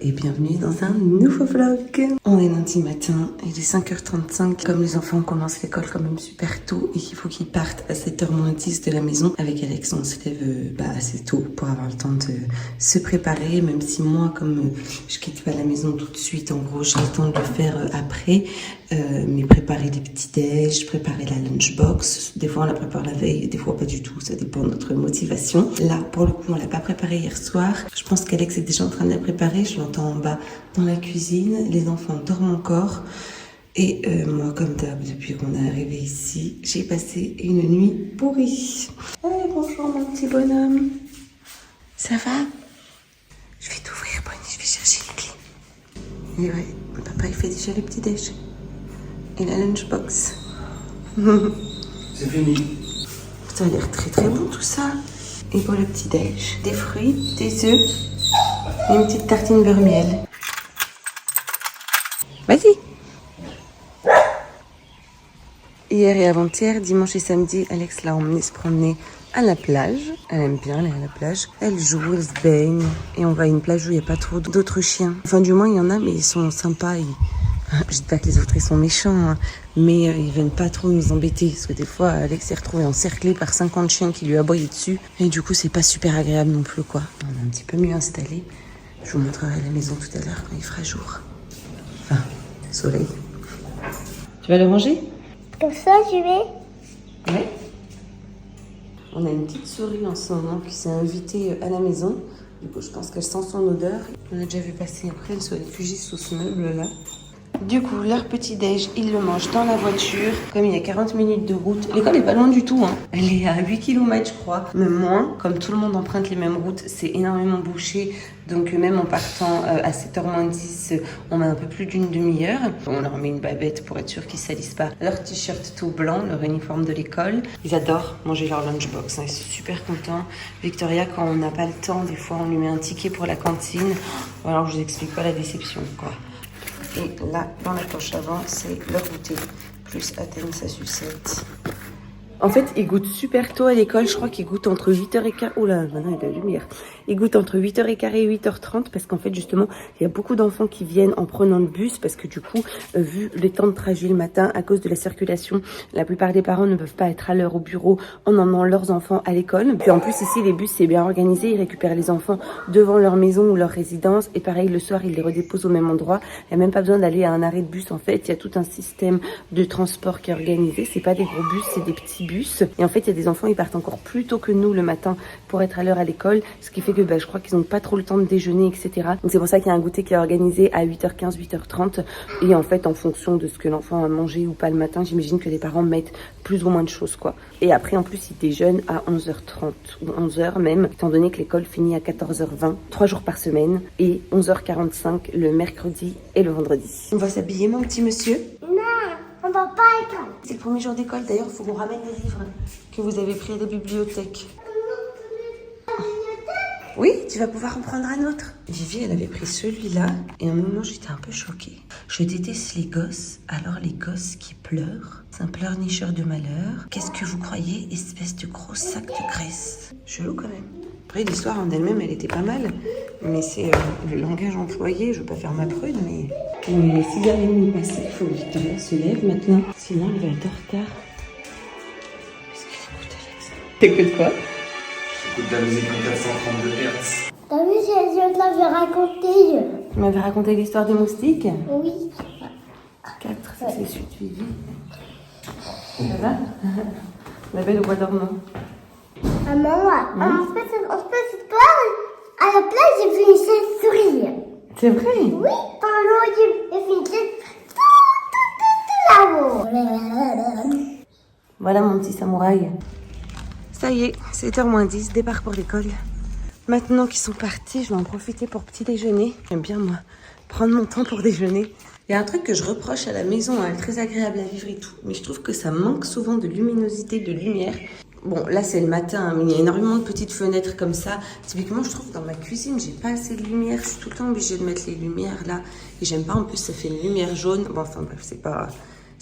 et bienvenue dans un nouveau vlog. On est lundi matin, il est 5h35. Comme les enfants commencent l'école quand même super tôt et qu'il faut qu'ils partent à 7h-10 de la maison, avec Alex on se lève assez tôt pour avoir le temps de se préparer, même si moi comme je quitte pas la maison tout de suite, en gros j'ai le temps de le faire après, mais préparer les petits déj, préparer la lunchbox, des fois on la prépare la veille, des fois pas du tout, ça dépend de notre motivation. Là pour le coup on l'a pas préparé hier soir, je pense qu'Alex est déjà en train de la préparer, je l'entends en bas dans la cuisine, les enfants dorment encore et moi comme d'hab depuis qu'on est arrivé ici, j'ai passé une nuit pourrie. Hey, bonjour mon petit bonhomme, ça va? Je vais t'ouvrir Bonnie, je vais chercher les clés. Et ouais, papa il fait déjà le petit déj et la lunchbox. C'est fini. Ça a l'air très très bon tout ça. Et pour le petit déj, des fruits, des œufs et une petite tartine beurre miel. Vas-y. Hier et avant-hier, dimanche et samedi, Alex l'a emmené se promener à la plage. Elle aime bien aller à la plage. Elle joue, elle se baigne. Et on va à une plage où il n'y a pas trop d'autres chiens. Enfin du moins il y en a mais ils sont sympas. Je dis pas que les autres ils sont méchants, hein, mais ils viennent pas trop nous embêter. Parce que des fois Alex s'est retrouvé encerclé par 50 chiens qui lui aboyaient dessus. Et du coup c'est pas super agréable non plus quoi. On est un petit peu mieux installé. Je vous montrerai la maison tout à l'heure quand il fera jour. Enfin, soleil. Tu vas le ranger? Comme ça, je vais. Ouais. On a une petite souris en ce moment qui s'est invitée à la maison. Du coup, je pense qu'elle sent son odeur. On a déjà vu passer après, elle se réfugie sous ce meuble-là. Du coup, leur petit déj, ils le mangent dans la voiture. Comme il y a 40 minutes de route, l'école est pas loin du tout, hein. Elle est à 8 km, je crois. Même moins, comme tout le monde emprunte les mêmes routes, c'est énormément bouché. Donc même en partant à 7h-10, on met un peu plus d'une demi-heure. On leur met une babette pour être sûr qu'ils ne salissent pas leur t-shirt tout blanc, leur uniforme de l'école. Ils adorent manger leur lunchbox, hein. Ils sont super contents. Victoria, quand on n'a pas le temps, des fois on lui met un ticket pour la cantine. Alors je vous explique pas la déception, quoi. Et là, dans la poche avant, c'est leur goûter, plus Athènes sa sucette. En fait, ils goûtent super tôt à l'école. Je crois qu'ils goûtent entre 8h15. Oula, maintenant il y a de la lumière. Ils goûtent entre 8h15 et 8h30 parce qu'en fait, justement, il y a beaucoup d'enfants qui viennent en prenant le bus parce que du coup, vu les temps de trajet le matin, à cause de la circulation, la plupart des parents ne peuvent pas être à l'heure au bureau en emmenant leurs enfants à l'école. Puis en plus, ici, les bus, c'est bien organisé. Ils récupèrent les enfants devant leur maison ou leur résidence. Et pareil, le soir, ils les redéposent au même endroit. Il n'y a même pas besoin d'aller à un arrêt de bus. En fait, il y a tout un système de transport qui est organisé. C'est pas des gros bus, c'est des petits bus. Et en fait, il y a des enfants, ils partent encore plus tôt que nous le matin pour être à l'heure à l'école. Ce qui fait que je crois qu'ils n'ont pas trop le temps de déjeuner, etc. Donc c'est pour ça qu'il y a un goûter qui est organisé à 8h15, 8h30. Et en fait, en fonction de ce que l'enfant a mangé ou pas le matin, j'imagine que les parents mettent plus ou moins de choses, quoi. Et après, en plus, ils déjeunent à 11h30 ou 11h même, étant donné que l'école finit à 14h20, 3 jours par semaine, et 11h45 le mercredi et le vendredi. On va s'habiller, mon petit monsieur? Non, on va pas à l'école. C'est le premier jour d'école, d'ailleurs, il faut qu'on ramène les livres que vous avez pris à la bibliothèque. Oui, tu vas pouvoir en prendre un autre. Vivi, elle avait pris celui-là et à un moment, j'étais un peu choquée. Je déteste les gosses, alors les gosses qui pleurent, c'est un pleurnicheur de malheur. Qu'est-ce que vous croyez, espèce de gros sac de graisse? Chelou quand même. Après, l'histoire en elle-même, elle était pas mal. Mais c'est le langage employé, je veux pas faire ma prude, mais... On est 6h30 passées, il faut que Victoria se lève maintenant. Sinon, elle va être en retard. Qu'est-ce qu'elle écoute, Alex? T'écoutes quoi? Écoute de la musique en 432 Hz. T'as vu, je te l'avais raconté. Tu m'avais raconté l'histoire des moustiques? Oui. 4, ça c'est celui de Vivi. Ça va? La belle au bois dormant. Maman, en fait, cette histoire, à la place, j'ai vu une seule souris. C'est vrai? Oui, dans l'eau, j'ai vu une seule tout là-haut. Voilà mon petit samouraï. Ça y est, 7h-10, départ pour l'école. Maintenant qu'ils sont partis, je vais en profiter pour petit déjeuner. J'aime bien, moi, prendre mon temps pour déjeuner. Il y a un truc que je reproche à la maison, elle est très agréable à vivre et tout, mais je trouve que ça manque souvent de luminosité, de lumière. Bon, là c'est le matin, mais il y a énormément de petites fenêtres comme ça. Typiquement, je trouve que dans ma cuisine, j'ai pas assez de lumière. Je suis tout le temps obligée de mettre les lumières là. Et j'aime pas, en plus, ça fait une lumière jaune. Bon, enfin bref, c'est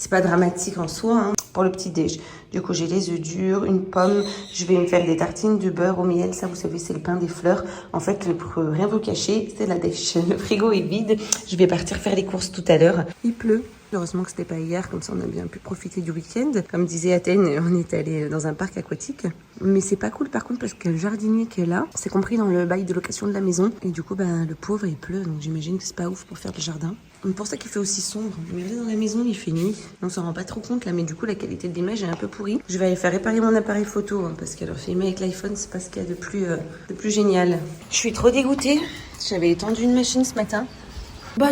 pas dramatique en soi, hein. pour le petit-déj. Du coup, j'ai les œufs durs, une pomme. Je vais me faire des tartines de beurre au miel. Ça, vous savez, c'est le pain des fleurs. En fait, pour rien vous cacher, c'est la dèche. Le frigo est vide. Je vais partir faire les courses tout à l'heure. Il pleut. Heureusement que c'était pas hier, comme ça on a bien pu profiter du week-end. Comme disait Athènes, on est allé dans un parc aquatique. Mais c'est pas cool par contre parce que le jardinier qui est là, c'est compris dans le bail de location de la maison. Et du coup, le pauvre il pleut, donc j'imagine que c'est pas ouf pour faire le jardin. C'est pour ça qu'il fait aussi sombre. Mais là dans la maison, il fait nuit. On s'en rend pas trop compte là, mais du coup la qualité de l'image est un peu pourrie. Je vais aller faire réparer mon appareil photo parce qu'alors filmer avec l'iPhone, c'est pas ce qu'il y a de plus génial. Je suis trop dégoûtée. J'avais étendu une machine ce matin.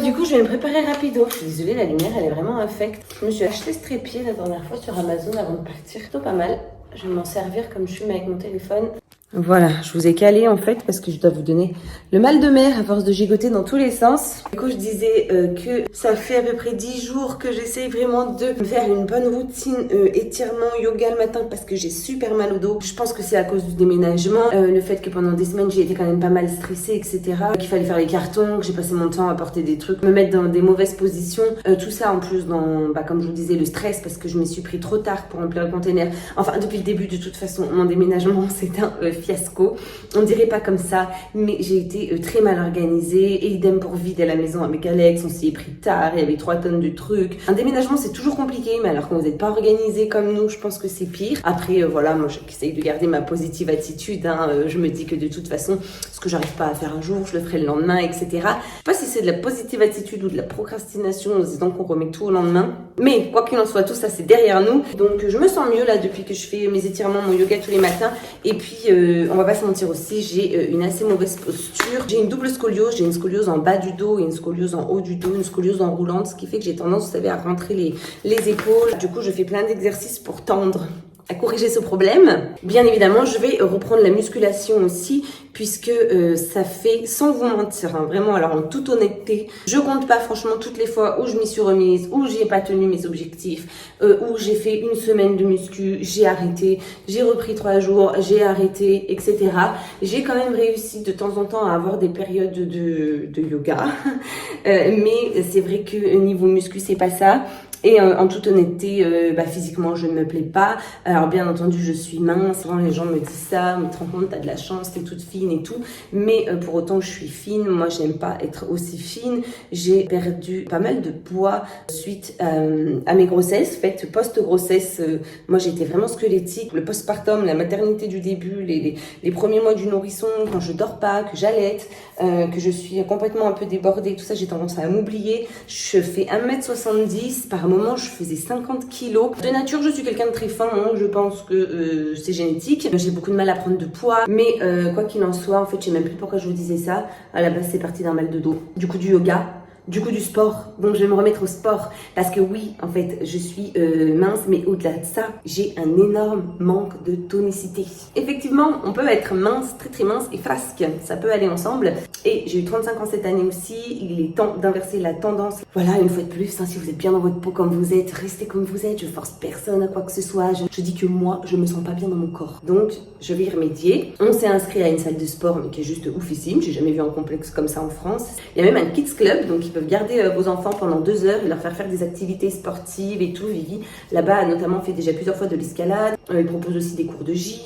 Du coup, je vais me préparer rapido. Je suis désolée, la lumière, elle est vraiment infecte. Je me suis acheté ce trépied la dernière fois sur Amazon avant de partir. Plutôt pas mal. Je vais m'en servir comme je fume avec mon téléphone. Voilà, je vous ai calé en fait parce que je dois vous donner le mal de mer à force de gigoter dans tous les sens. Du coup, je disais que ça fait à peu près 10 jours que j'essaye vraiment de me faire une bonne routine étirement, yoga le matin parce que j'ai super mal au dos. Je pense que c'est à cause du déménagement, le fait que pendant des semaines j'ai été quand même pas mal stressée, etc. Qu'il fallait faire les cartons, que j'ai passé mon temps à porter des trucs, me mettre dans des mauvaises positions. Tout ça en plus dans, comme je vous disais, le stress parce que je me suis pris trop tard pour remplir le container. Enfin, depuis le début de toute façon, mon déménagement c'est un fiasco. On dirait pas comme ça, mais j'ai été très mal organisée. Et idem pour vider la maison avec Alex, on s'y est pris tard, il y avait 3 tonnes de trucs. Un déménagement c'est toujours compliqué, mais alors quand vous n'êtes pas organisé comme nous, je pense que c'est pire. Après voilà, moi j'essaye de garder ma positive attitude, je me dis que de toute façon, ce que j'arrive pas à faire un jour, je le ferai le lendemain, etc. Je sais pas si c'est de la positive attitude ou de la procrastination en se disant qu'on remet tout au lendemain, mais quoi qu'il en soit, tout ça c'est derrière nous. Donc je me sens mieux là depuis que je fais mes étirements, mon yoga tous les matins. Et puis on va pas se mentir aussi, j'ai une assez mauvaise posture. J'ai une double scoliose, j'ai une scoliose en bas du dos et une scoliose en haut du dos, une scoliose enroulante, ce qui fait que j'ai tendance, vous savez, à rentrer les épaules. Du coup, je fais plein d'exercices pour tendre, à corriger ce problème. Bien évidemment, je vais reprendre la musculation aussi, puisque ça fait, sans vous mentir, vraiment, alors en toute honnêteté, je compte pas franchement toutes les fois où je m'y suis remise, où j'ai pas tenu mes objectifs, où j'ai fait une semaine de muscu, j'ai arrêté, j'ai repris 3 jours, j'ai arrêté, etc. J'ai quand même réussi de temps en temps à avoir des périodes de yoga, mais c'est vrai que niveau muscu, c'est pas ça. Et en toute honnêteté, physiquement, je ne me plais pas. Alors bien entendu, je suis mince. Souvent, les gens me disent ça, mais tu te rends compte, t'as de la chance, t'es toute fine et tout. Mais pour autant, je suis fine. Moi, j'aime pas être aussi fine. J'ai perdu pas mal de poids suite à mes grossesses. En fait, post-grossesse, moi, j'étais vraiment squelettique. Le postpartum, la maternité du début, les premiers mois du nourrisson, quand je dors pas, que j'allaite, que je suis complètement un peu débordée, tout ça, j'ai tendance à m'oublier. Je fais 1m70 par moment, je faisais 50 kilos. De nature, je suis quelqu'un de très fin, je pense que c'est génétique. J'ai beaucoup de mal à prendre de poids, mais quoi qu'il en soit, en fait, je sais même plus pourquoi je vous disais ça. À la base, c'est parti d'un mal de dos. Du coup, du yoga. Du coup, du sport. Donc, je vais me remettre au sport. Parce que oui, en fait, je suis mince, mais au-delà de ça, j'ai un énorme manque de tonicité. Effectivement, on peut être mince, très très mince et fasque. Ça peut aller ensemble. Et j'ai eu 35 ans cette année aussi. Il est temps d'inverser la tendance. Voilà, une fois de plus, si vous êtes bien dans votre peau comme vous êtes, restez comme vous êtes. Je force personne à quoi que ce soit. Je dis que moi, je me sens pas bien dans mon corps. Donc, je vais y remédier. On s'est inscrit à une salle de sport, mais qui est juste oufissime. J'ai jamais vu un complexe comme ça en France. Il y a même un kids club, donc ils peuvent garder vos enfants pendant 2 heures et leur faire des activités sportives et tout. Vivi, là-bas, a notamment fait déjà plusieurs fois de l'escalade. Ils proposent aussi des cours de gym.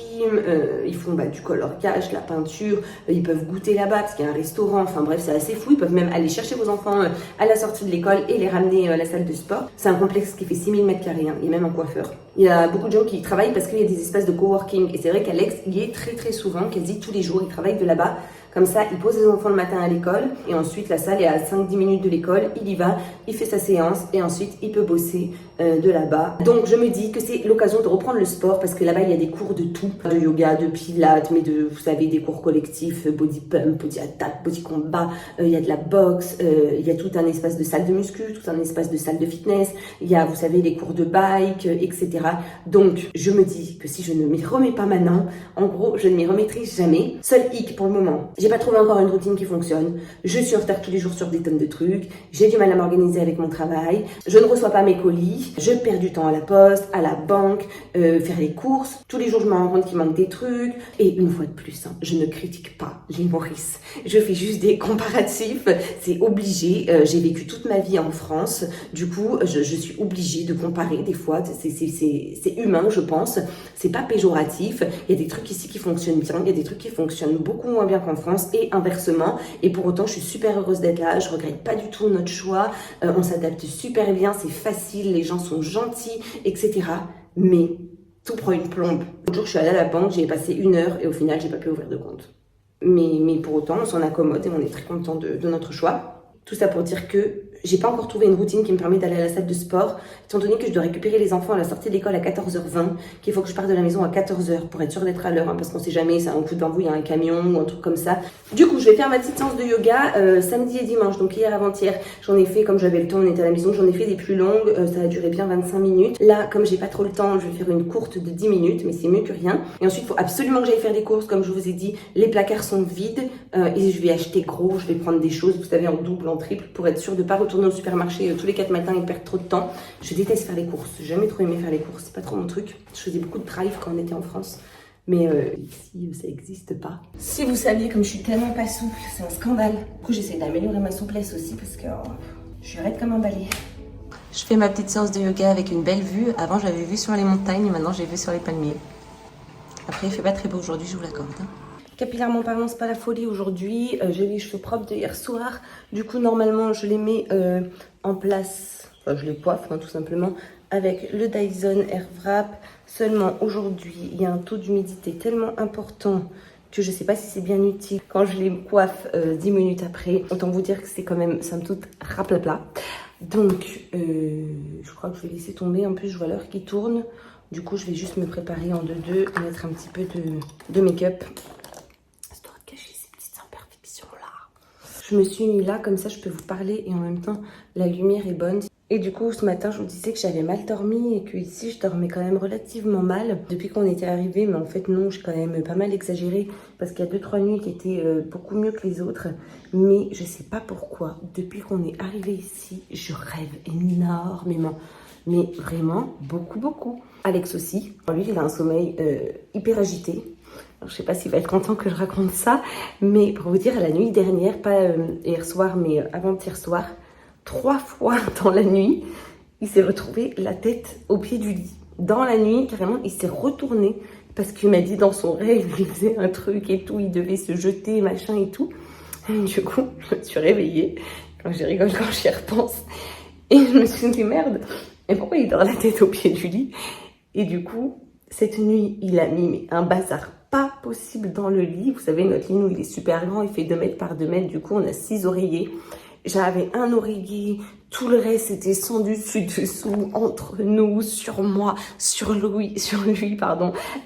Ils font du coloriage, la peinture. Ils peuvent goûter là-bas parce qu'il y a un restaurant. Enfin bref, c'est assez fou. Ils peuvent même aller chercher vos enfants à la sortie de l'école et les ramener à la salle de sport. C'est un complexe qui fait 6000 m². Il y a même un coiffeur. Il y a beaucoup de gens qui y travaillent parce qu'il y a des espaces de coworking. Et c'est vrai qu'Alex y est très très souvent, quasi tous les jours. Il travaille de là-bas. Comme ça, il pose les enfants le matin à l'école et ensuite la salle est à 5-10 minutes de l'école. Il y va, il fait sa séance et ensuite il peut bosser de là-bas. Donc je me dis que c'est l'occasion de reprendre le sport parce que là-bas il y a des cours de tout, de yoga, de pilates, mais vous savez, des cours collectifs, body pump, body attack, body combat. Il y a de la boxe, il y a tout un espace de salle de muscu, tout un espace de salle de fitness. Il y a, vous savez, les cours de bike, etc. Donc je me dis que si je ne m'y remets pas maintenant, en gros, je ne m'y remettrai jamais. Seul hic pour le moment. J'ai pas trouvé encore une routine qui fonctionne. Je suis en retard tous les jours sur des tonnes de trucs. J'ai du mal à m'organiser avec mon travail. Je ne reçois pas mes colis. Je perds du temps à la poste, à la banque, faire les courses. Tous les jours, je me rends compte qu'il manque des trucs. Et une fois de plus, hein, je ne critique pas les Maurice. Je fais juste des comparatifs. C'est obligé. J'ai vécu toute ma vie en France. Du coup, je suis obligée de comparer des fois. C'est humain, je pense. C'est pas péjoratif. Il y a des trucs ici qui fonctionnent bien. Il y a des trucs qui fonctionnent beaucoup moins bien qu'en France et inversement. Et pour autant, je suis super heureuse d'être là. Je regrette pas du tout notre choix. On s'adapte super bien. C'est facile. Les gens sont gentils, etc. Mais tout prend une plombe. L'autre jour, je suis allée à la banque. J'y ai passé 1 heure et au final, j'ai pas pu ouvrir de compte. Mais pour autant, on s'en accommode et on est très content de notre choix. Tout ça pour dire que j'ai pas encore trouvé une routine qui me permet d'aller à la salle de sport, étant donné que je dois récupérer les enfants à la sortie de l'école à 14h20, qu'il faut que je parte de la maison à 14h pour être sûre d'être à l'heure, hein, parce qu'on sait jamais, c'est un coup de bambou, il y a un camion ou un truc comme ça. Du coup, je vais faire ma petite séance de yoga samedi et dimanche, donc hier avant-hier, j'en ai fait, comme j'avais le temps, on était à la maison, j'en ai fait des plus longues, ça a duré bien 25 minutes. Là, comme j'ai pas trop le temps, je vais faire une courte de 10 minutes, mais c'est mieux que rien. Et ensuite, il faut absolument que j'aille faire des courses, comme je vous ai dit, les placards sont vides, et je vais acheter gros, je vais prendre des choses, vous savez, en double, en triple, pour être sûre de pas retourner au supermarché tous les 4 matins et perdre trop de temps. Je déteste faire les courses, j'ai jamais trop aimé faire les courses, c'est pas trop mon truc. Je faisais beaucoup de drive quand on était en France, mais ici ça existe pas. Si vous saviez comme je suis tellement pas souple, c'est un scandale. Du coup j'essaie d'améliorer ma souplesse aussi parce que je suis raide comme un balai. Je fais ma petite séance de yoga avec une belle vue. Avant j'avais vu sur les montagnes, maintenant j'ai vu sur les palmiers. Après il fait pas très beau aujourd'hui, je vous l'accorde. Hein. Capillairement parlant, c'est pas la folie aujourd'hui. J'ai les cheveux propres de hier soir. Du coup, normalement, je les mets en place. Enfin, je les coiffe, hein, tout simplement, avec le Dyson Airwrap. Seulement, aujourd'hui, il y a un taux d'humidité tellement important que je sais pas si c'est bien utile. Quand je les coiffe 10 minutes après, autant vous dire que c'est quand même, somme toute, raplapla. Donc, je crois que je vais laisser tomber. En plus, je vois l'heure qui tourne. Du coup, je vais juste me préparer en 2-2 et mettre un petit peu de make-up. Je me suis mis là, comme ça je peux vous parler et en même temps la lumière est bonne. Et du coup ce matin je vous disais que j'avais mal dormi et que ici je dormais quand même relativement mal depuis qu'on était arrivé, mais en fait non, j'ai quand même pas mal exagéré parce qu'il y a 2-3 nuits qui étaient beaucoup mieux que les autres. Mais je sais pas pourquoi, depuis qu'on est arrivé ici, je rêve énormément. Mais vraiment beaucoup. Alex aussi, lui il a un sommeil hyper agité. Alors, je sais pas s'il va être content que je raconte ça, mais pour vous dire, la nuit dernière, pas hier soir, mais avant-hier soir, 3 fois dans la nuit, il s'est retrouvé la tête au pied du lit. Dans la nuit, carrément, il s'est retourné parce qu'il m'a dit dans son rêve, il faisait un truc et tout, il devait se jeter, machin et tout. Et du coup, je me suis réveillée, quand je rigole, quand j'y repense, et je me suis dit, merde, et pourquoi il dort la tête au pied du lit? Et du coup, cette nuit, il a mis un bazar pas possible dans le lit. Vous savez, notre lit, nous, il est super grand, il fait 2 mètres par 2 mètres. Du coup, on a 6 oreillers. J'avais un oreiller, tout le reste était sans dessus, dessous, entre nous, sur moi, sur lui,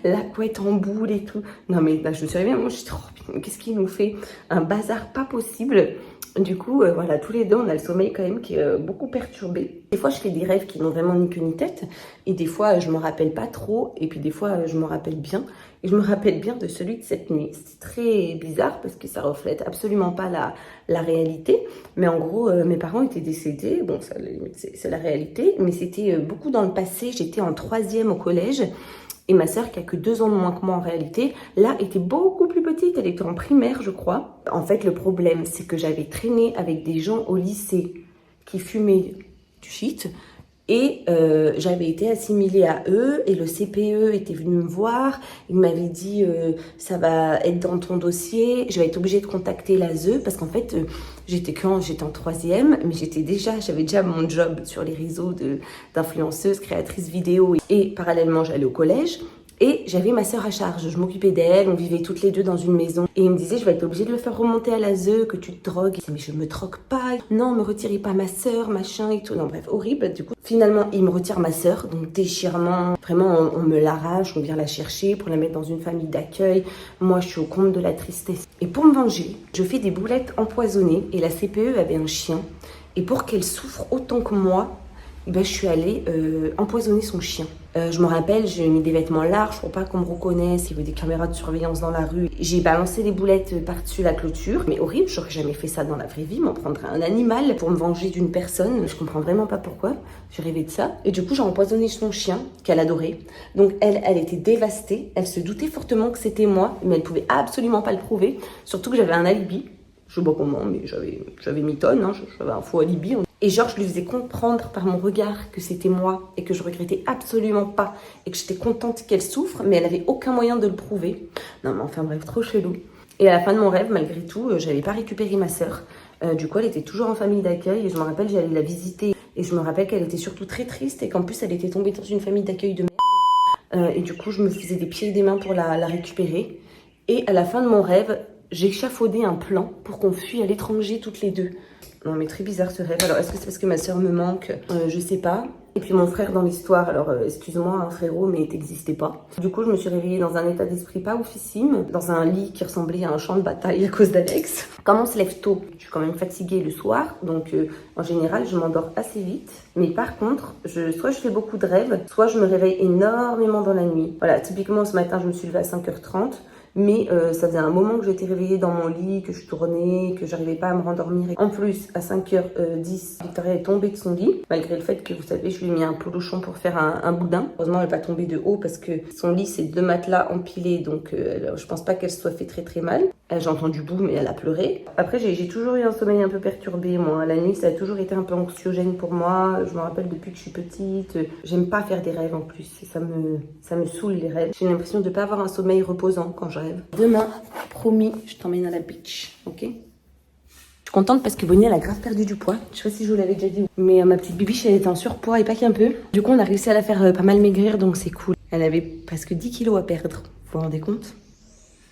la couette en boule et tout. Non, mais là, je me suis réveillée, moi, je suis trop, qu'est-ce qu'il nous fait? Un bazar pas possible. Du coup, voilà, tous les deux, on a le sommeil quand même qui est beaucoup perturbé. Des fois, je fais des rêves qui n'ont vraiment ni queue ni tête. Et des fois, je me rappelle pas trop. Et puis des fois, je me rappelle bien. Et je me rappelle bien de celui de cette nuit. C'est très bizarre parce que ça reflète absolument pas la réalité. Mais en gros, mes parents étaient décédés. Bon, ça, c'est la réalité. Mais c'était beaucoup dans le passé. J'étais en 3e au collège. Et ma sœur, qui a que 2 ans de moins que moi en réalité, là, était beaucoup plus petite. Elle était en primaire, je crois. En fait, le problème, c'est que j'avais traîné avec des gens au lycée qui fumaient du shit. Et j'avais été assimilée à eux. Et le CPE était venu me voir. Il m'avait dit, ça va être dans ton dossier. Je vais être obligée de contacter l'ASE. Parce qu'en fait, j'étais en 3e. Mais j'avais déjà mon job sur les réseaux d'influenceuse, créatrice vidéo. Et parallèlement, j'allais au collège. Et j'avais ma sœur à charge, je m'occupais d'elle, on vivait toutes les deux dans une maison. Et il me disait, je vais être obligée de le faire remonter à l'ASE, que tu te drogues. Mais je me drogue pas, non, me retirez pas ma sœur, machin et tout. Non, bref, horrible. Du coup, finalement, il me retire ma sœur, donc déchirement. Vraiment, on me l'arrache, on vient la chercher pour la mettre dans une famille d'accueil. Moi, je suis au comble de la tristesse. Et pour me venger, je fais des boulettes empoisonnées. Et la CPE avait un chien. Et pour qu'elle souffre autant que moi, ben, je suis allée empoisonner son chien. Je me rappelle, j'ai mis des vêtements larges pour pas qu'on me reconnaisse, il y avait des caméras de surveillance dans la rue. J'ai balancé des boulettes par-dessus la clôture, mais horrible, j'aurais jamais fait ça dans la vraie vie, m'en prendre un animal pour me venger d'une personne, je comprends vraiment pas pourquoi, j'ai rêvé de ça. Et du coup, j'ai empoisonné son chien, qu'elle adorait. Donc elle était dévastée, elle se doutait fortement que c'était moi, mais elle pouvait absolument pas le prouver, surtout que j'avais un alibi. Je sais pas comment, mais j'avais mitonne, hein, j'avais un faux alibi. Et genre, je lui faisais comprendre par mon regard que c'était moi et que je regrettais absolument pas et que j'étais contente qu'elle souffre, mais elle avait aucun moyen de le prouver. Non, mais enfin bref, trop chelou. Et à la fin de mon rêve, malgré tout, j'avais pas récupéré ma sœur. Du coup, elle était toujours en famille d'accueil et je me rappelle, j'allais la visiter. Et je me rappelle qu'elle était surtout très triste et qu'en plus, elle était tombée dans une famille d'accueil de merde. Et du coup, je me faisais des pieds et des mains pour la récupérer. Et à la fin de mon rêve, j'ai échafaudé un plan pour qu'on fuit à l'étranger toutes les deux. Non mais très bizarre ce rêve. Alors est-ce que c'est parce que ma soeur me manque? Je sais pas. Et puis mon frère dans l'histoire, alors excuse-moi hein, frérot, mais t'existais pas. Du coup je me suis réveillée dans un état d'esprit pas oufissime, dans un lit qui ressemblait à un champ de bataille à cause d'Alex. Comme on se lève tôt, je suis quand même fatiguée le soir, donc en général je m'endors assez vite. Mais par contre, soit je fais beaucoup de rêves, soit je me réveille énormément dans la nuit. Voilà, typiquement ce matin je me suis levée à 5h30. Mais ça faisait un moment que j'étais réveillée dans mon lit, que je tournais, que j'arrivais pas à me rendormir. En plus, à 5h10, Victoria est tombée de son lit, malgré le fait que, vous savez, je lui ai mis un polochon pour faire un boudin. Heureusement, elle n'est pas tombée de haut parce que son lit, c'est 2 matelas empilés, donc je pense pas qu'elle se soit fait très très mal. J'ai entendu boum, mais elle a pleuré. Après, j'ai toujours eu un sommeil un peu perturbé, moi. La nuit, ça a toujours été un peu anxiogène pour moi. Je me rappelle depuis que je suis petite. J'aime pas faire des rêves en plus. Ça me saoule les rêves. J'ai l'impression de pas avoir un sommeil reposant quand je rêve. Demain, promis, je t'emmène à la beach, ok? Je suis contente parce que Bonnie, elle a grave perdu du poids. Je sais pas si je vous l'avais déjà dit. Mais ma petite bibiche, elle était en surpoids et pas qu'un peu. Du coup, on a réussi à la faire pas mal maigrir, donc c'est cool. Elle avait presque 10 kilos à perdre. Vous vous rendez compte?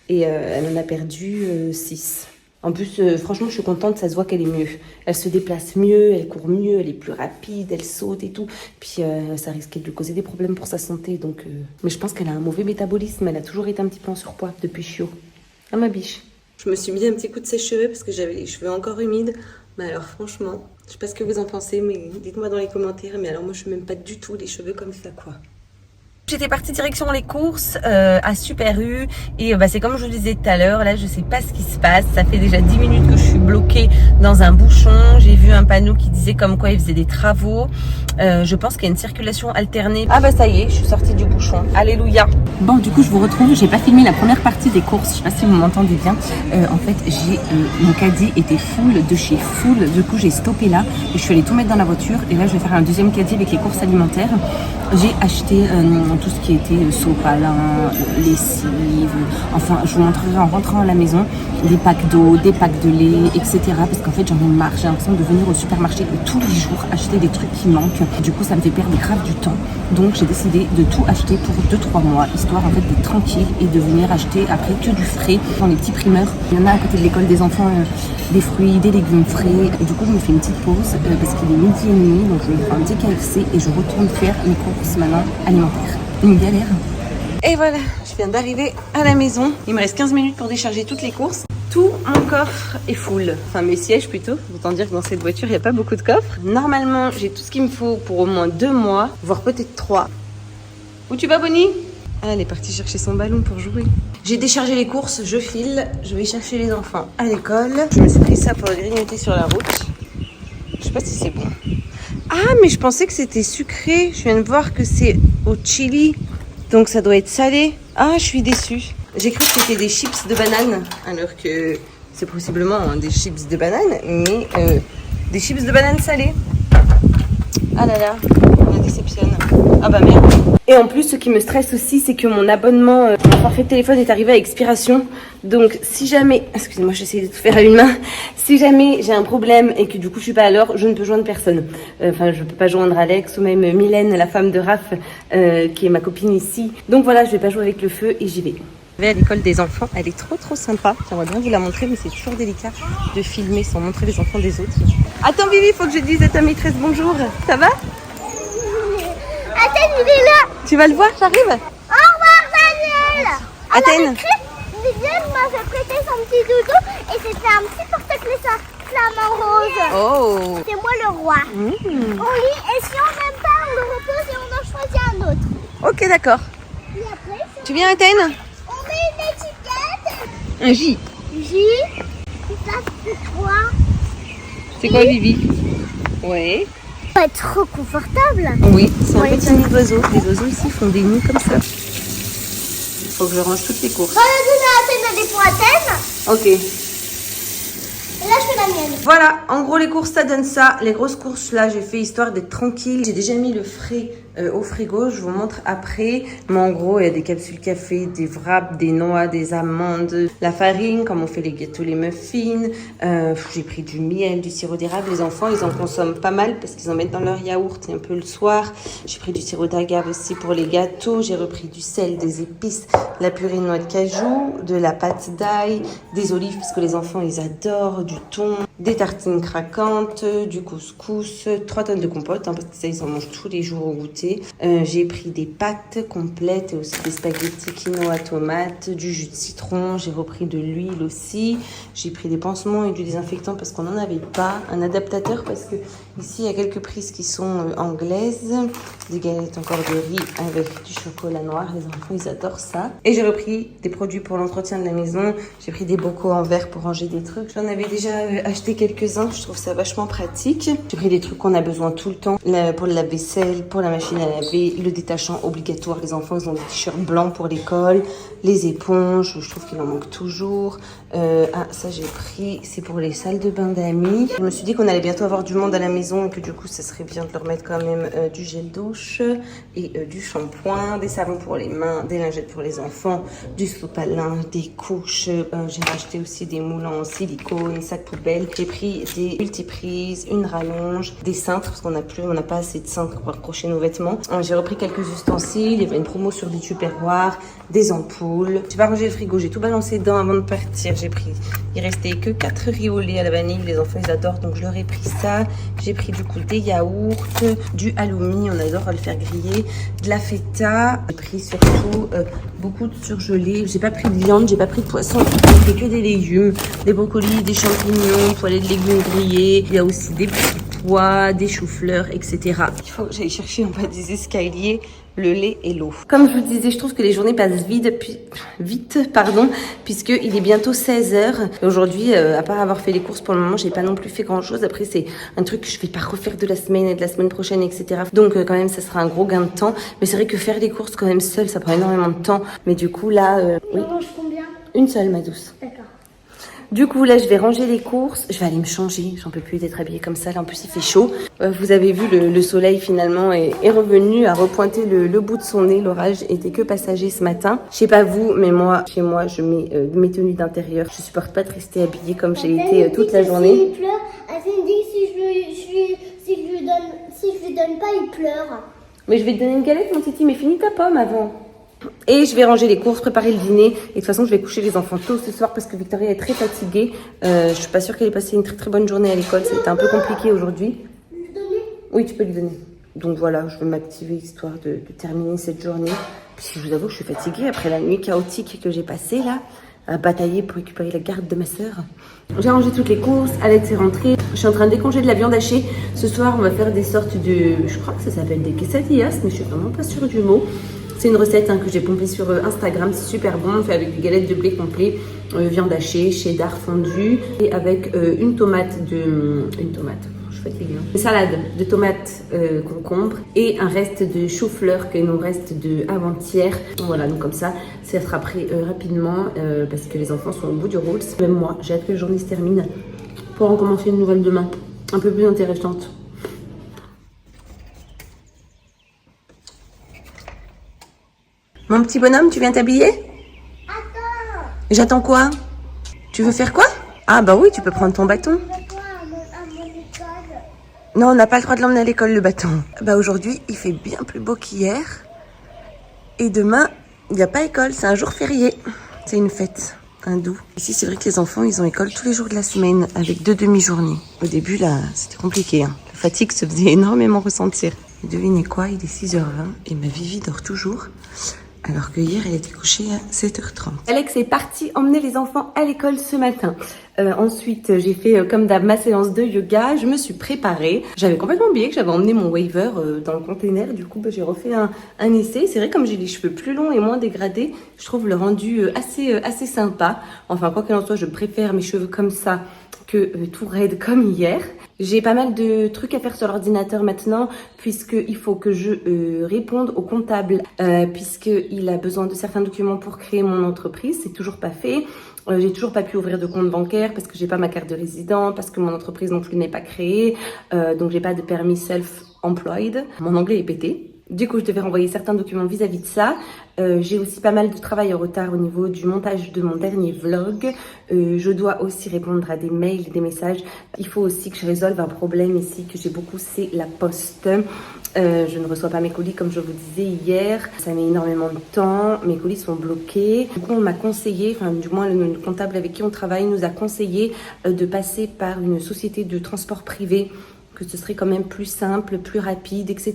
Et elle en a perdu 6. En plus, franchement, je suis contente, ça se voit qu'elle est mieux. Elle se déplace mieux, elle court mieux, elle est plus rapide, elle saute et tout. Puis ça risquait de lui causer des problèmes pour sa santé. Donc, mais je pense qu'elle a un mauvais métabolisme. Elle a toujours été un petit peu en surpoids depuis chiot. Ah ma biche. Je me suis mis un petit coup de sèche-cheveux parce que j'avais les cheveux encore humides. Mais alors franchement, je sais pas ce que vous en pensez, mais dites-moi dans les commentaires. Mais alors moi, je n'aime pas du tout les cheveux comme ça, quoi. J'étais partie direction les courses à Super U et c'est comme je vous disais tout à l'heure, là je sais pas ce qui se passe, ça fait déjà 10 minutes que je suis bloquée dans un bouchon, j'ai vu un panneau qui disait comme quoi ils faisaient des travaux, je pense qu'il y a une circulation alternée. Ah bah ça y est, je suis sortie du bouchon, alléluia. Bon du coup je vous retrouve, j'ai pas filmé la première partie des courses, je sais pas si vous m'entendez bien, en fait j'ai mon caddie était full de chez Full, du coup j'ai stoppé là et je suis allée tout mettre dans la voiture et là je vais faire un deuxième caddie avec les courses alimentaires. J'ai acheté tout ce qui était sopalin, lessive, enfin je vous montrerai en rentrant à la maison des packs d'eau, des packs de lait, etc. Parce qu'en fait j'en ai marre, j'ai l'impression de venir au supermarché tous les jours acheter des trucs qui manquent. Du coup ça me fait perdre grave du temps. Donc j'ai décidé de tout acheter pour 2-3 mois, histoire en fait d'être tranquille et de venir acheter après que du frais dans les petits primeurs. Il y en a à côté de l'école des enfants, des fruits, des légumes frais. Et du coup je me fais une petite pause parce qu'il est 12h30, donc je vais faire un petit KFC et je retourne faire mes courses maintenant alimentaires. Une galère. Et voilà, je viens d'arriver à la maison. Il me reste 15 minutes pour décharger toutes les courses. Tout mon coffre est full. Enfin mes sièges plutôt. Autant dire que dans cette voiture, il n'y a pas beaucoup de coffres. Normalement, j'ai tout ce qu'il me faut pour au moins 2 mois, voire peut-être 3. Où tu vas, Bonnie? Ah, elle est partie chercher son ballon pour jouer. J'ai déchargé les courses, je file. Je vais chercher les enfants à l'école. Je me suis pris ça pour le grignoter sur la route. Je sais pas si c'est bon. Ah, mais je pensais que c'était sucré. Je viens de voir que c'est au chili. Donc ça doit être salé. Ah, je suis déçue. J'ai cru que c'était des chips de banane. Alors que c'est possiblement des chips de banane. Mais des chips de banane salées. Ah là là, la déception. Ah bah merde. Et en plus, ce qui me stresse aussi, c'est que mon abonnement, mon forfait de téléphone est arrivé à expiration. Donc, si jamais, excusez-moi, j'essaie de tout faire à une main. Si jamais j'ai un problème et que du coup je suis pas à l'heure, je ne peux joindre personne. Enfin, je peux pas joindre Alex ou même Mylène, la femme de Raph, qui est ma copine ici. Donc voilà, je vais pas jouer avec le feu et j'y vais. Je vais à l'école des enfants, elle est trop sympa. J'aimerais bien vous la montrer, mais c'est toujours délicat de filmer sans montrer les enfants des autres. Attends, Vivi, faut que je dise à ta maîtresse bonjour. Ça va? Attends, il est là. Tu vas le voir, j'arrive. Au revoir, Daniel. Athènes. Daniel m'a fait prêter son petit doudou et c'était un petit porte-clés ça. flamant rose. Oh. C'est moi le roi. On lit et si on n'aime pas, on le repose et on en choisit un autre. Ok, d'accord. Et après, Tu viens, Athènes? on met une étiquette. Un J. J. Ça c'est quoi? C'est quoi, Vivi? Ouais. Ça va être trop confortable. Oui, c'est un Ouais, petit nid d'oiseau. Les oiseaux ici font des nids comme ça. Il faut que je range toutes les courses. On va donner à Athènes, aller pour Athènes. Ok. Et là, je fais la mienne. Voilà, en gros les courses ça donne ça. Les grosses courses là j'ai fait histoire d'être tranquille. J'ai déjà mis le frais au frigo, je vous montre après. Mais en gros il y a des capsules café, des wraps, des noix, des amandes, la farine, comme on fait les gâteaux, les muffins. J'ai pris du miel, du sirop d'érable. Les enfants ils en consomment pas mal parce qu'ils en mettent dans leur yaourt et un peu le soir. J'ai pris du sirop d'agave aussi pour les gâteaux. J'ai repris du sel, des épices, la purée de noix de cajou, de la pâte d'ail, des olives parce que les enfants ils adorent, du thon, des tartines craquantes, du couscous, 3 tonnes de compote, hein, parce que ça ils en mangent tous les jours au goûter. J'ai pris des pâtes complètes et aussi des spaghettis quinoa tomates, du jus de citron. J'ai repris de l'huile aussi. J'ai pris des pansements et du désinfectant parce qu'on n'en avait pas. Un adaptateur parce que ici il y a quelques prises qui sont anglaises. Des galettes encore de riz avec du chocolat noir. Les enfants ils adorent ça. Et j'ai repris des produits pour l'entretien de la maison. J'ai pris des bocaux en verre pour ranger des trucs. J'en avais déjà acheté quelques-uns. Je trouve ça vachement pratique. J'ai pris des trucs qu'on a besoin tout le temps. Pour la vaisselle, pour la machine à laver, le détachant obligatoire. Les enfants ils ont des t-shirts blancs pour l'école. Les éponges, je trouve qu'il en manque toujours. Ça j'ai pris, c'est pour les salles de bain d'amis. Je me suis dit qu'on allait bientôt avoir du monde à la maison et que du coup ça serait bien de leur mettre quand même du gel douche et du shampoing, des savons pour les mains, des lingettes pour les enfants, du sopalin, des couches. J'ai racheté aussi des moulants en silicone, sacs poubelle. J'ai pris des multiprises, une rallonge, des cintres parce qu'on n'a pas assez de cintres pour accrocher nos vêtements. J'ai repris quelques ustensiles, il y avait une promo sur des tupperwares, des ampoules. J'ai pas rangé le frigo, j'ai tout balancé dedans avant de partir. Il restait que 4 riz au lait à la vanille, les enfants ils adorent donc je leur ai pris ça. J'ai pris du coup des yaourts, du halloumi, on adore le faire griller, de la feta. J'ai pris surtout beaucoup de surgelés. J'ai pas pris de viande, j'ai pas pris de poisson, j'ai pris que des légumes, des brocolis, des champignons, poêlées de légumes grillés. Il y a aussi des petits pois, des choux-fleurs, etc. Il faut que j'aille chercher en bas des escaliers le lait et l'eau. Comme je vous disais, je trouve que les journées passent vite, puisqu'il est bientôt 16h. Aujourd'hui, à part avoir fait les courses pour le moment, j'ai pas non plus fait grand chose. Après, c'est un truc que je vais pas refaire de la semaine et de la semaine prochaine, etc. Donc, quand même, ça sera un gros gain de temps. Mais c'est vrai que faire les courses quand même seule, ça prend énormément de temps. Mais du coup, là... On mange combien? Une seule, ma douce. D'accord. Du coup, là, je vais ranger les courses. Je vais aller me changer. J'en peux plus d'être habillée comme ça. Là, en plus, il fait chaud. Vous avez vu, le soleil, finalement, est revenu à repointer le bout de son nez. L'orage était que passager ce matin. Je sais pas vous, mais moi, chez moi, je mets mes tenues d'intérieur. Je supporte pas de rester habillée comme j'ai été toute la journée. S'il pleure, elle me dit que si je lui donne pas, il pleure. Mais je vais te donner une galette, mon titi. Mais finis ta pomme avant. Et je vais ranger les courses, préparer le dîner. Et de toute façon, je vais coucher les enfants tôt ce soir parce que Victoria est très fatiguée. Je suis pas sûre qu'elle ait passé une très très bonne journée à l'école. C'était un peu compliqué aujourd'hui. Lui donner? Oui, tu peux lui donner. Donc voilà, je vais m'activer histoire de terminer cette journée. Puis je vous avoue que je suis fatiguée après la nuit chaotique que j'ai passée là, à batailler pour récupérer la garde de ma sœur. J'ai rangé toutes les courses, Alex est rentrée. Je suis en train de décongeler de la viande hachée. Ce soir, on va faire des sortes de... Je crois que ça s'appelle des quesadillas, mais je suis vraiment pas sûre du mot. C'est une recette que j'ai pompée sur Instagram, c'est super bon, on fait avec des galettes de blé complet, viande hachée, cheddar fondu et avec une tomate, je suis fatiguée, une salade de tomates concombre et un reste de chou-fleur qui nous reste de avant-hier. Voilà, donc comme ça sera prêt rapidement parce que les enfants sont au bout du rôle. Même moi, j'ai hâte que la journée se termine pour en commencer une nouvelle demain, un peu plus intéressante. Mon petit bonhomme, tu viens t'habiller? Attends. J'attends quoi? Tu veux faire quoi? Ah bah oui, tu peux prendre ton bâton. À mon école. Non, on n'a pas le droit de l'emmener à l'école, le bâton. Bah aujourd'hui, il fait bien plus beau qu'hier. Et demain, il n'y a pas école, c'est un jour férié. C'est une fête, un doux. Ici, c'est vrai que les enfants, ils ont école tous les jours de la semaine, avec 2 demi-journées. Au début, là, c'était compliqué. La fatigue se faisait énormément ressentir. Et devinez quoi, il est 6h20 et ma Vivi dort toujours. Alors que hier, elle était couchée à 7h30. Alex est parti emmener les enfants à l'école ce matin. Ensuite, j'ai fait comme d'hab ma séance de yoga. Je me suis préparée. J'avais complètement oublié que j'avais emmené mon waver dans le container. Du coup, j'ai refait un essai. C'est vrai, comme j'ai les cheveux plus longs et moins dégradés, je trouve le rendu assez sympa. Enfin, quoi qu'il en soit, je préfère mes cheveux comme ça que tout raide comme hier. J'ai pas mal de trucs à faire sur l'ordinateur maintenant, puisqu'il faut que je réponde au comptable, puisqu'il a besoin de certains documents pour créer mon entreprise. C'est toujours pas fait. J'ai toujours pas pu ouvrir de compte bancaire parce que j'ai pas ma carte de résident, parce que mon entreprise non plus n'est pas créée, donc j'ai pas de permis self-employed. Mon anglais est pété. Du coup, je devais renvoyer certains documents vis-à-vis de ça. J'ai aussi pas mal de travail en retard au niveau du montage de mon dernier vlog. Je dois aussi répondre à des mails, des messages. Il faut aussi que je résolve un problème ici que j'ai beaucoup, c'est la poste. Je ne reçois pas mes colis comme je vous disais hier. Ça met énormément de temps. Mes colis sont bloqués. Du coup, on m'a conseillé, enfin du moins le comptable avec qui on travaille nous a conseillé de passer par une société de transport privé, que ce serait quand même plus simple, plus rapide, etc.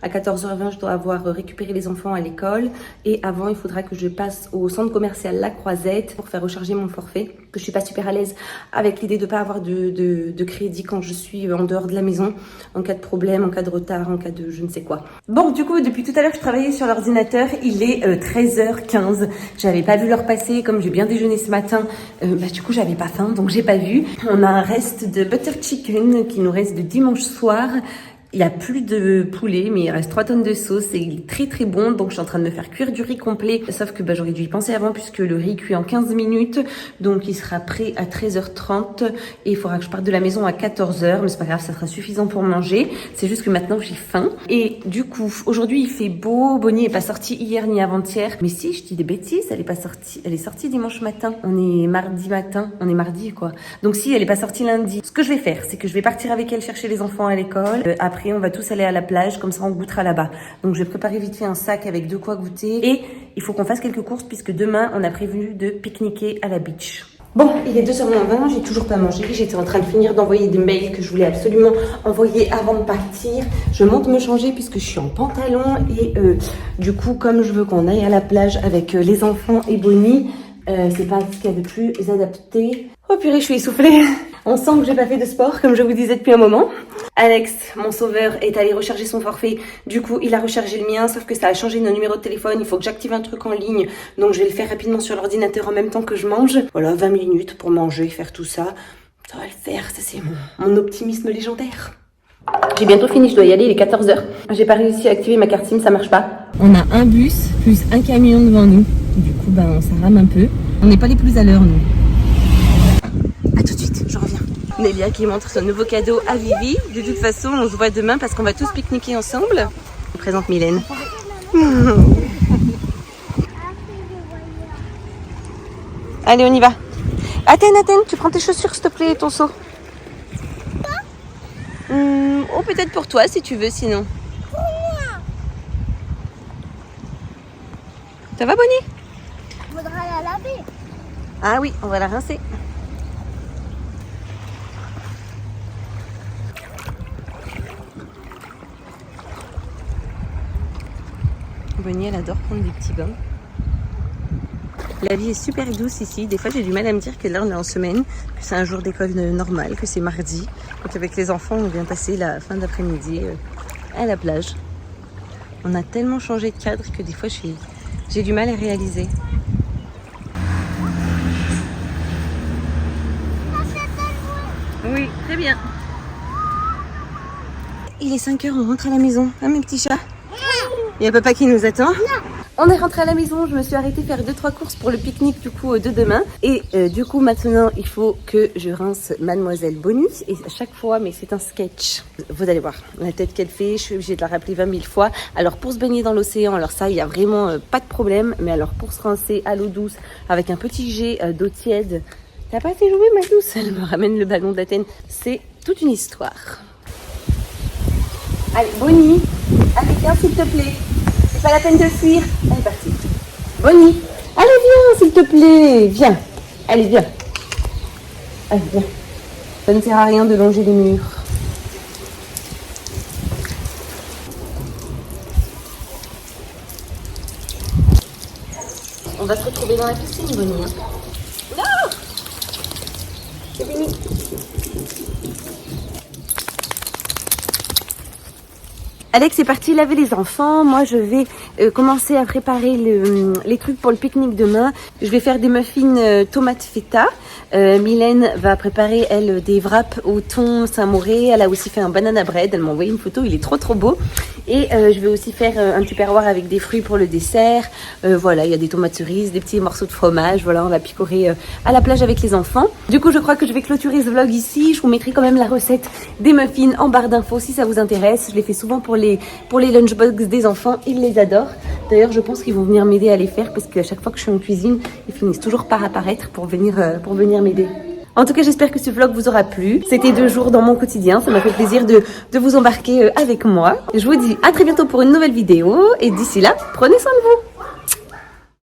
À 14h20, je dois avoir récupéré les enfants à l'école. Et avant, il faudra que je passe au centre commercial La Croisette pour faire recharger mon forfait. Que je suis pas super à l'aise avec l'idée de pas avoir de crédit quand je suis en dehors de la maison, en cas de problème, en cas de retard, en cas de je ne sais quoi. Bon, du coup, depuis tout à l'heure, je travaillais sur l'ordinateur. Il est 13h15. J'avais pas vu l'heure passer. Comme j'ai bien déjeuné ce matin, du coup, j'avais pas faim, donc j'ai pas vu. On a un reste de butter chicken qui nous reste de dimanche soir. Il n'y a plus de poulet, mais il reste 3 tonnes de sauce et il est très très bon. Donc je suis en train de me faire cuire du riz complet. Sauf que j'aurais dû y penser avant puisque le riz cuit en 15 minutes. Donc il sera prêt à 13h30 et il faudra que je parte de la maison à 14h. Mais c'est pas grave, ça sera suffisant pour manger. C'est juste que maintenant j'ai faim. Et du coup, aujourd'hui il fait beau. Bonnie n'est pas sortie hier ni avant-hier. Mais si, je dis des bêtises, elle est pas sortie. Elle est sortie dimanche matin. On est mardi matin. On est mardi quoi. Donc si, elle est pas sortie lundi. Ce que je vais faire, c'est que je vais partir avec elle chercher les enfants à l'école. Après, on va tous aller à la plage, comme ça on goûtera là-bas. Donc je vais préparer vite fait un sac avec de quoi goûter. Et il faut qu'on fasse quelques courses puisque demain on a prévu de pique-niquer à la beach. Bon, il est 2h20, j'ai toujours pas mangé. J'étais en train de finir d'envoyer des mails que je voulais absolument envoyer avant de partir. Je monte me changer puisque je suis en pantalon. Et du coup, comme je veux qu'on aille à la plage avec les enfants et Bonnie, c'est pas ce qu'il y a de plus adapté. Oh purée, je suis essoufflée. On sent que j'ai pas fait de sport, comme je vous disais depuis un moment. Alex, mon sauveur, est allé recharger son forfait. Du coup, il a rechargé le mien, sauf que ça a changé nos numéros de téléphone. Il faut que j'active un truc en ligne. Donc, je vais le faire rapidement sur l'ordinateur en même temps que je mange. Voilà, 20 minutes pour manger, faire tout ça. Ça va le faire, ça c'est mon optimisme légendaire. J'ai bientôt fini, je dois y aller, il est 14h. J'ai pas réussi à activer ma carte SIM, ça marche pas. On a un bus plus un camion devant nous. Du coup, ça rame un peu. On n'est pas les plus à l'heure, nous. À tout de suite, je reviens. Nélia qui montre son nouveau cadeau à Vivi. De toute façon, on se voit demain parce qu'on va tous pique-niquer ensemble. Je présente Mylène. Allez, on y va. Athènes, tu prends tes chaussures, s'il te plaît, et ton seau. Oh, peut-être pour toi, si tu veux, sinon. Ça va, Bonnie? Il faudra la laver. Ah oui, on va la rincer. Bonnie, elle adore prendre des petits bains. La vie est super douce ici. Des fois, j'ai du mal à me dire que là, on est en semaine, que c'est un jour d'école normal, que c'est mardi. Donc, avec les enfants, on vient passer la fin d'après-midi à la plage. On a tellement changé de cadre que des fois, j'ai du mal à réaliser. Oui, très bien. Il est 5h, on rentre à la maison. Hein, mes petits chats? Il y a papa qui nous attend. On est rentré à la maison, je me suis arrêtée faire 2-3 courses pour le pique-nique du coup de demain. Et du coup maintenant il faut que je rince Mademoiselle Bonnie. Et à chaque fois, mais c'est un sketch. Vous allez voir la tête qu'elle fait, je suis obligée de la rappeler 20 000 fois. Alors pour se baigner dans l'océan, alors ça il y a vraiment pas de problème. Mais alors pour se rincer à l'eau douce avec un petit jet d'eau tiède, t'as pas assez joué ma douce? Elle me ramène le ballon d'Athènes, c'est toute une histoire. Allez Bonnie, allez viens s'il te plaît. C'est pas la peine de fuir. Elle est partie. Bonnie, allez viens s'il te plaît. Viens. Allez viens. Allez viens. Ça ne sert à rien de longer les murs. On va se retrouver dans la piscine, Bonnie. Non! C'est fini. Alex est parti laver les enfants. Moi, je vais commencer à préparer les trucs pour le pique-nique demain. Je vais faire des muffins tomates feta. Mylène va préparer, elle, des wraps au thon Saint-Mauré. Elle a aussi fait un banana bread. Elle m'a envoyé une photo. Il est trop beau. Et je vais aussi faire un tupperware avec des fruits pour le dessert. Voilà, il y a des tomates cerises, des petits morceaux de fromage. Voilà, on va picorer à la plage avec les enfants. Du coup, je crois que je vais clôturer ce vlog ici. Je vous mettrai quand même la recette des muffins en barre d'infos si ça vous intéresse. Je les fais souvent pour les lunchbox des enfants. Ils les adorent. D'ailleurs, je pense qu'ils vont venir m'aider à les faire parce qu'à chaque fois que je suis en cuisine, ils finissent toujours par apparaître pour venir m'aider. En tout cas, j'espère que ce vlog vous aura plu. C'était 2 jours dans mon quotidien. Ça m'a fait plaisir de vous embarquer avec moi. Je vous dis à très bientôt pour une nouvelle vidéo. Et d'ici là, prenez soin de vous.